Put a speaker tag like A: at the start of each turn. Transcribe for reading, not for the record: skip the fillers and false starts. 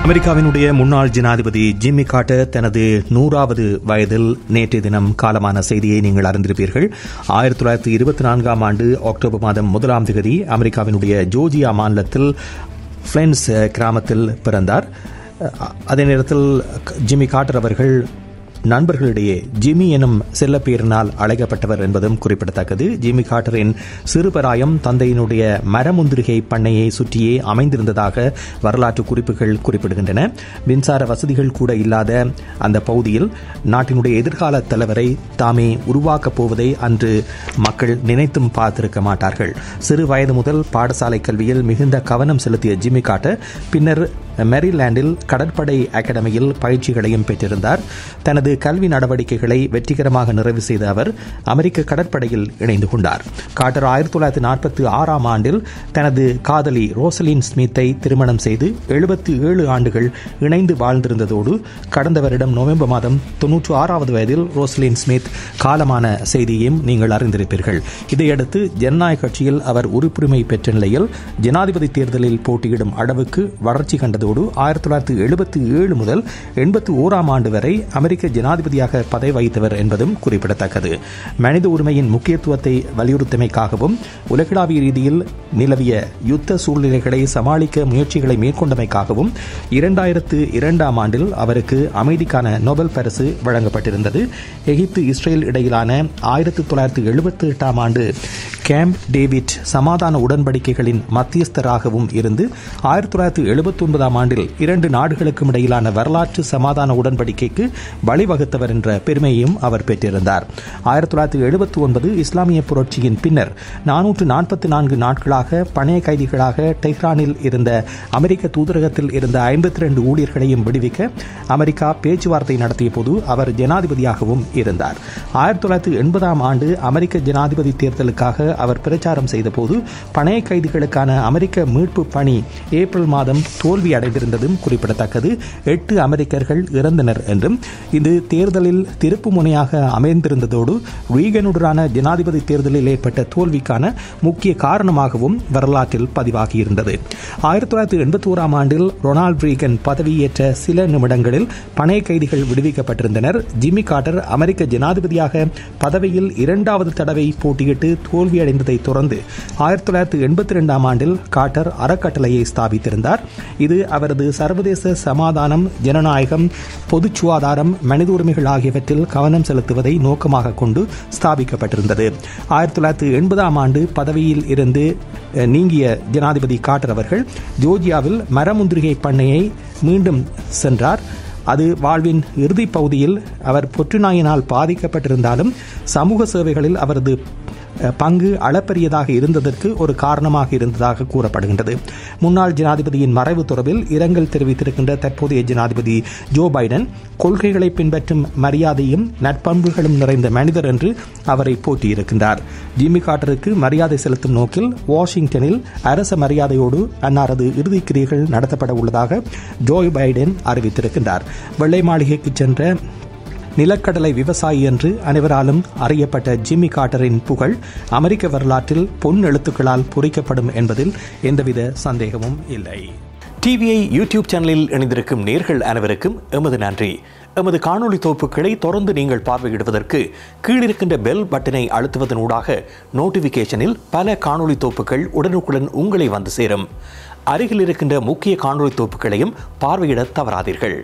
A: அமெரிக்காவினுடைய முன்னாள் ஜனாதிபதி ஜிம்மி கார்ட்டர் தனது 100வது வயதில் நேற்றைய தினம் காலமான செய்தியை நீங்கள் அறிந்திருப்பீர்கள். 1924ஆம் ஆண்டு அக்டோபர் மாதம் 1ஆம் தேதி அமெரிக்காவினுடைய ஜோர்ஜியா மாநிலத்தில் ஃபிளென்ஸ் கிராமத்தில் பிறந்தார். அதே நேரத்தில் ஜிம்மி கார்ட்டர் அவர்கள் நண்பர்களிடையே ஜிம்மி எனும் செல்லப்பேரினால் அழைக்கப்பட்டவர் என்பதும் குறிப்பிடத்தக்கது. ஜிம்மி கார்ட்டரின் சிறுபராயம் தந்தையினுடைய மரமுந்திரிகை பண்ணையை சுற்றியே அமைந்திருந்ததாக வரலாற்று குறிப்புகள் குறிப்பிடுகின்றன. மின்சார வசதிகள் கூட இல்லாத அந்த பகுதியில் நாட்டினுடைய எதிர்கால தலைவரை தாமே உருவாக்கப் போவதை அன்று மக்கள் நினைத்தும் பார்த்திருக்க மாட்டார்கள். சிறு வயது முதல் பாடசாலை கல்வியில் மிகுந்த கவனம் செலுத்திய ஜிம்மி கார்ட்டர் பின்னர் மேரிலாண்டில் கடற்படை அகாடமியில் பயிற்சிகளையும் பெற்றிருந்தார். தனது கல்வி நடவடிக்கைகளை வெற்றிகரமாக நிறைவு செய்த அவர் அமெரிக்க கடற்படையில் இணைந்து கொண்டார். கார்ட்டர் 1946ஆம் ஆண்டில் தனது காதலி ரோசலின் ஸ்மித்தை திருமணம் செய்து 77 ஆண்டுகள் இணைந்து வாழ்ந்திருந்ததோடு கடந்த வருடம் நவம்பர் மாதம் 96வது வயதில் ரோசலின் ஸ்மித் காலமான செய்தியையும் நீங்கள் அறிந்திருப்பீர்கள். இதையடுத்து ஜனநாயக கட்சியில் அவர் உறுப்புரிமை பெற்ற நிலையில் ஜனாதிபதி தேர்தலில் போட்டியிடும் அளவுக்கு வளர்ச்சி கண்டதோடு 1977 முதல் 81ஆம் ஆண்டு வரை அமெரிக்க ஜனாதிபதியாக பதவி வகித்தவர் என்பதும் குறிப்பிடத்தக்கது. மனித உரிமையின் முக்கியத்துவத்தை வலியுறுத்தமைக்காகவும் உலகளாவிய ரீதியில் நிலவிய யுத்த சூழ்நிலைகளை சமாளிக்க முயற்சிகளை மேற்கொண்டமைக்காகவும் 2002ஆம் ஆண்டில் அவருக்கு அமைதிக்கான நோபல் பரிசு வழங்கப்பட்டிருந்தது. எகிப்து இஸ்ரேல் இடையிலான 1978ஆம் ஆண்டு கேம்ப் டேவிட் சமாதான உடன்படிக்கைகளின் மத்தியஸ்தராகவும் இருந்து 1979ஆம் ஆண்டில் 2 நாடுகளுக்கும் இடையிலான வரலாற்று சமாதான உடன்படிக்கைக்கு வழிவகுத்தவர் என்ற பெருமையையும் அவர் பெற்றிருந்தார். 1979 இஸ்லாமிய புரட்சியின் பின்னர் 444 நாட்களாக பணைய கைதிகளாக டெஹ்ரானில் இருந்த அமெரிக்க தூதரகத்தில் இருந்த 52 ஊழியர்களையும் விடுவிக்க அமெரிக்கா பேச்சுவார்த்தை நடத்திய போது அவர் ஜனாதிபதியாகவும் இருந்தார். 1980ஆம் ஆண்டு அமெரிக்க ஜனாதிபதி தேர்தலுக்காக அவர் பிரச்சாரம் செய்த போது பணைய கைதிகளுக்கான அமெரிக்க மீட்பு பணி ஏப்ரல் மாதம் தோல்வி அடைந்திருந்ததும் குறிப்பிடத்தக்கது. 8 அமெரிக்கர்கள் இறந்தனர் என்றும் இது தேர்தலில் திருப்பு முனையாக அமைந்திருந்ததோடு ரீகனுடனான ஜனாதிபதி தேர்தலில் ஏற்பட்ட தோல்விக்கான முக்கிய காரணமாகவும் வரலாற்றில் பதிவாகியிருந்தது. 1981ஆம் ஆண்டில் ரொனால்ட் ரீகன் பதவியேற்ற சில நிமிடங்களில் பணைய கைதிகள் விடுவிக்கப்பட்டிருந்தனர். ஜிம்மி கார்ட்டர் அமெரிக்க ஜனாதிபதியாக பதவியில் 2வது தடவை போட்டியிட்டு தோல்வியடைந்ததை தொடர்ந்து 1982ஆம் ஆண்டில் கார்ட்டர் அறக்கட்டளையை ஸ்தாபித்திருந்தார். இது அவரது சர்வதேச சமாதானம், ஜனநாயகம், பொது சுகாதாரம், மனித உரிமைகள் ஆகியவற்றில் கவனம் செலுத்துவதை நோக்கமாக கொண்டு ஸ்தாபிக்கப்பட்டிருந்தது. 1980ஆம் ஆண்டு பதவியில் இருந்து நீங்கிய ஜனாதிபதி கார்ட்டர் அவர்கள் ஜோர்ஜியாவில் மரமுந்திரிகை பண்ணையை மீண்டும் சென்றார். அது வாழ்வின் இறுதிப் பகுதியில் அவர் புற்றுநோயினால் பாதிக்கப்பட்டிருந்தாலும் சமூக சேவைகளில் அவரது பங்கு அளப்பரியதாக இருந்ததற்கு ஒரு காரணமாக இருந்ததாக கூறப்படுகின்றது. முன்னாள் ஜனாதிபதியின் மறைவு தொடர்பில் இரங்கல் தெரிவித்திருக்கின்ற தற்போதைய ஜனாதிபதி ஜோ பைடன் கொள்கைகளை பின்பற்றும் மரியாதையும் நற்பண்புகளும் நிறைந்த மனிதர் என்று அவரை போற்றியிருக்கின்றார். ஜிம்மி கார்ட்டருக்கு மரியாதை செலுத்தும் நோக்கில் வாஷிங்டனில் அரச மரியாதையோடு அன்னாரது இறுதிக்கிரியைகள் நடத்தப்பட உள்ளதாக ஜோ பைடன் அறிவித்திருக்கின்றார். வெள்ளை மாளிகைக்கு சென்ற நிலக்கடலை விவசாயி என்று அனைவராலும் அறியப்பட்ட ஜிம்மி கார்ட்டரின் புகழ் அமெரிக்க வரலாற்றில் பொன் எழுத்துக்களால் பொறிக்கப்படும் என்பதில் எந்தவித சந்தேகமும் இல்லை. டிவிஐ யூடியூப் சேனலில் இணைந்திருக்கும் நேர்கள் அனைவருக்கும் எமது நன்றி. எமது காணொலி தொகுப்புகளை தொடர்ந்து நீங்கள் பார்வையிடுவதற்கு கீழிருக்கின்ற பெல் பட்டனை அழுத்துவதன் ஊடாக நோட்டிபிகேஷனில் பல காணொலி தொகுப்புகள் உடனுக்குடன் உங்களை வந்து சேரும். அருகில் இருக்கின்ற முக்கிய காணொலி தொகுப்புகளையும் பார்வையிட தவறாதீர்கள்.